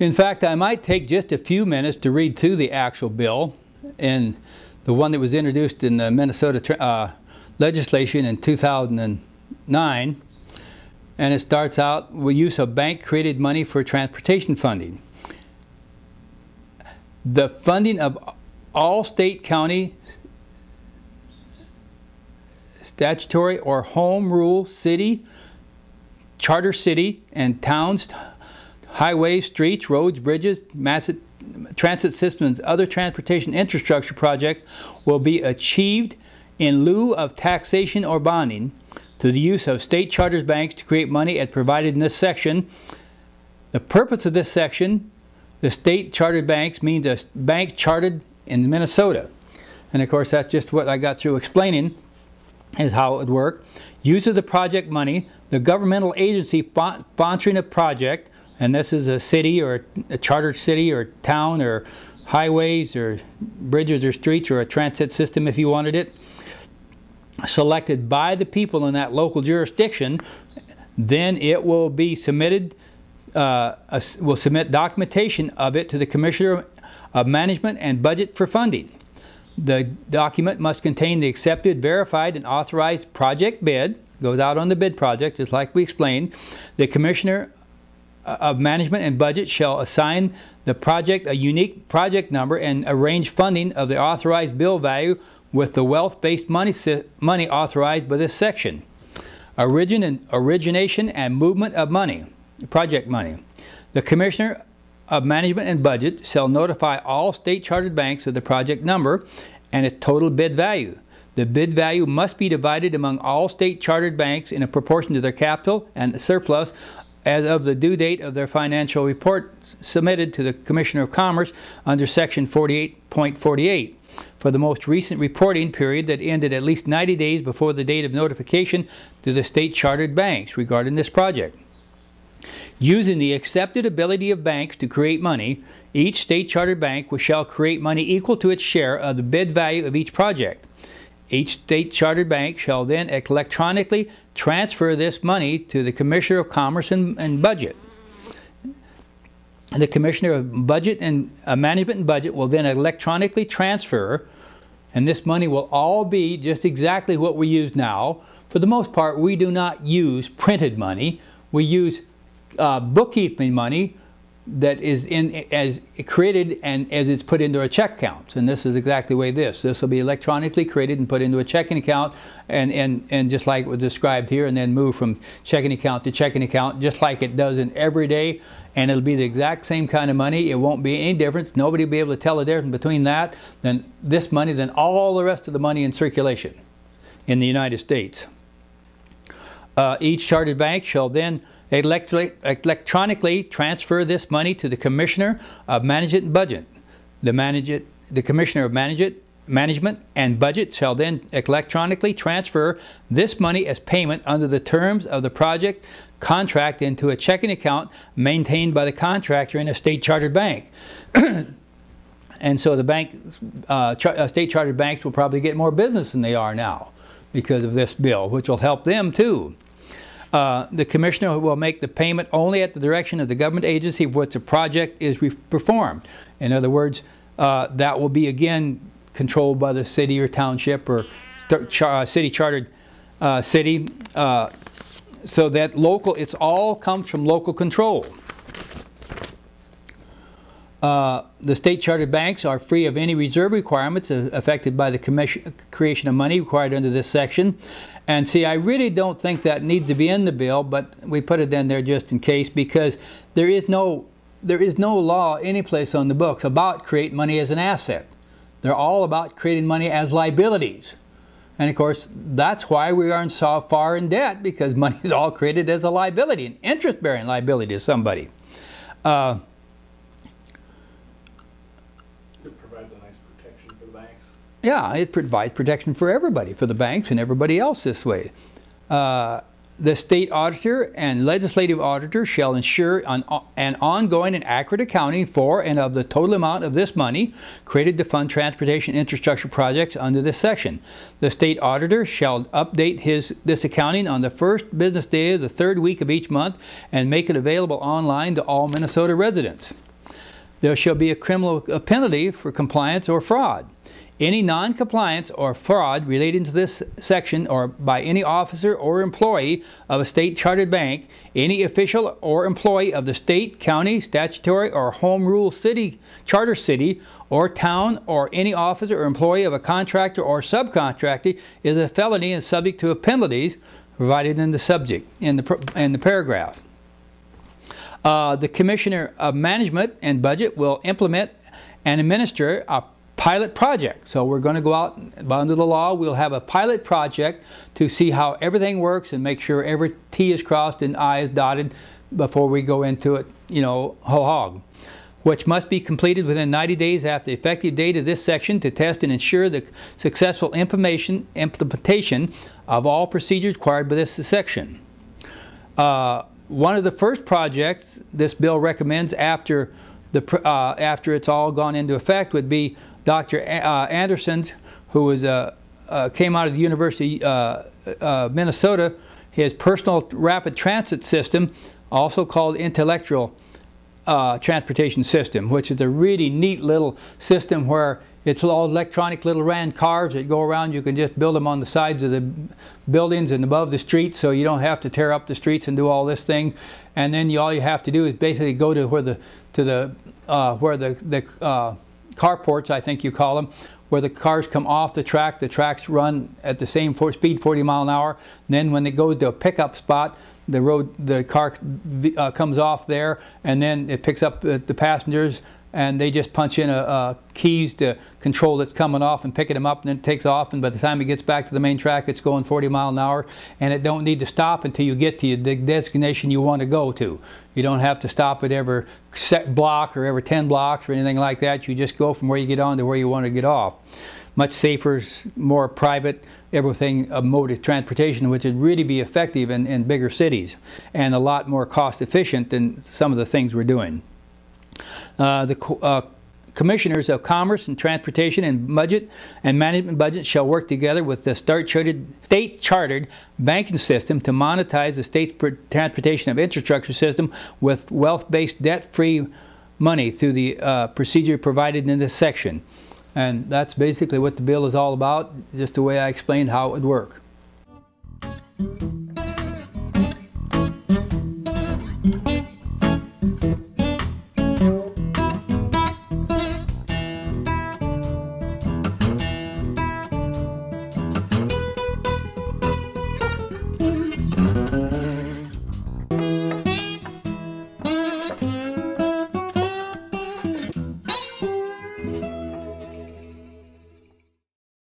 In fact, I might take just a few minutes to read through the actual bill, and the one that was introduced in the Minnesota legislation in 2009, and it starts out with use of bank-created money for transportation funding. The funding of all state, county, statutory, or home rule city, charter city, and towns, highways, streets, roads, bridges, transit systems, and other transportation infrastructure projects will be achieved in lieu of taxation or bonding through the use of state chartered banks to create money as provided in this section. The purpose of this section, the state chartered banks, means a bank chartered in Minnesota. And of course that's just what I got through explaining is how it would work. Use of the project money, the governmental agency sponsoring a project, and this is a city or a chartered city or town or highways or bridges or streets or a transit system if you wanted it, selected by the people in that local jurisdiction, then it will be submitted, will submit documentation of it to the Commissioner of Management and Budget for funding. The document must contain the accepted, verified, and authorized project bid, goes out on the bid project, just like we explained. The Commissioner of Management and Budget shall assign the project a unique project number and arrange funding of the authorized bill value with the wealth-based money authorized by this section. Origination and movement of money, project money. The Commissioner of Management and Budget shall notify all state chartered banks of the project number and its total bid value. The bid value must be divided among all state chartered banks in a proportion to their capital and surplus as of the due date of their financial report submitted to the Commissioner of Commerce under Section 48.48 for the most recent reporting period that ended at least 90 days before the date of notification to the state chartered banks regarding this project. Using the accepted ability of banks to create money, each state chartered bank shall create money equal to its share of the bid value of each project. Each state chartered bank shall then electronically transfer this money to the Commissioner of Commerce and Budget. The Commissioner of Budget and Management and Budget will then electronically transfer, and this money will all be just exactly what we use now. For the most part, we do not use printed money. We use bookkeeping money that is as created and as it's put into a check account. And this is exactly the way this will be electronically created and put into a checking account and just like it was described here, and then move from checking account to checking account just like it does in every day, and it'll be the exact same kind of money. It won't be any difference. Nobody will be able to tell the difference between that, than this money, than all the rest of the money in circulation in the United States. Each chartered bank shall then electronically transfer this money to the Commissioner of Management and Budget. The Commissioner of Management and Budget shall then electronically transfer this money as payment under the terms of the project contract into a checking account maintained by the contractor in a state chartered bank. And so the state chartered banks will probably get more business than they are now because of this bill, which will help them too. The Commissioner will make the payment only at the direction of the government agency for which the project is performed. In other words, that will be again controlled by the city or township or city chartered city, so that local, it all comes from local control. The state chartered banks are free of any reserve requirements affected by the creation of money required under this section. And see, I really don't think that needs to be in the bill, but we put it in there just in case, because there is no law anyplace on the books about creating money as an asset. They're all about creating money as liabilities. And of course, that's why we are so far in debt, because money is all created as a liability, an interest-bearing liability to somebody. It provides a nice protection for the banks. Yeah, it provides protection for everybody, for the banks and everybody else this way. The state auditor and legislative auditor shall ensure an ongoing and accurate accounting for and of the total amount of this money created to fund transportation infrastructure projects under this section. The state auditor shall update this accounting on the first business day of the third week of each month and make it available online to all Minnesota residents. There shall be a criminal penalty for compliance or fraud. Any non-compliance or fraud relating to this section or by any officer or employee of a state chartered bank, any official or employee of the state, county, statutory, or home rule city, charter city, or town, or any officer or employee of a contractor or subcontractor is a felony and subject to penalties provided in the subject, in the paragraph. The Commissioner of Management and Budget will implement and administer a pilot project. So we're going to go out under the law. We'll have a pilot project to see how everything works and make sure every T is crossed and I is dotted before we go into it, you know, whole hog, which must be completed within 90 days after the effective date of this section to test and ensure the successful implementation of all procedures required by this section. One of the first projects this bill recommends after it's all gone into effect would be Dr. Anderson, who was, came out of the University of Minnesota. His personal rapid transit system, also called intellectual transportation system, which is a really neat little system where it's all electronic little round cars that go around. You can just build them on the sides of the buildings and above the streets, so you don't have to tear up the streets and do all this thing. And then all you have to do is basically go to where the carports, I think you call them, where the cars come off the tracks run at the same speed, 40 miles an hour. And then when it goes to a pickup spot, the car comes off there, and then it picks up the passengers, and they just punch in keys to control that's coming off and picking them up, and then it takes off, and by the time it gets back to the main track, it's going 40 miles an hour, and it don't need to stop until you get to the destination you want to go to. You don't have to stop at every set block or every 10 blocks or anything like that. You just go from where you get on to where you want to get off. Much safer, more private, everything mode of transportation, which would really be effective in bigger cities and a lot more cost efficient than some of the things we're doing. The Commissioners of Commerce and Transportation and Budget and Management Budget shall work together with the state chartered banking system to monetize the state's transportation of infrastructure system with wealth-based debt-free money through the procedure provided in this section. And that's basically what the bill is all about, just the way I explained how it would work.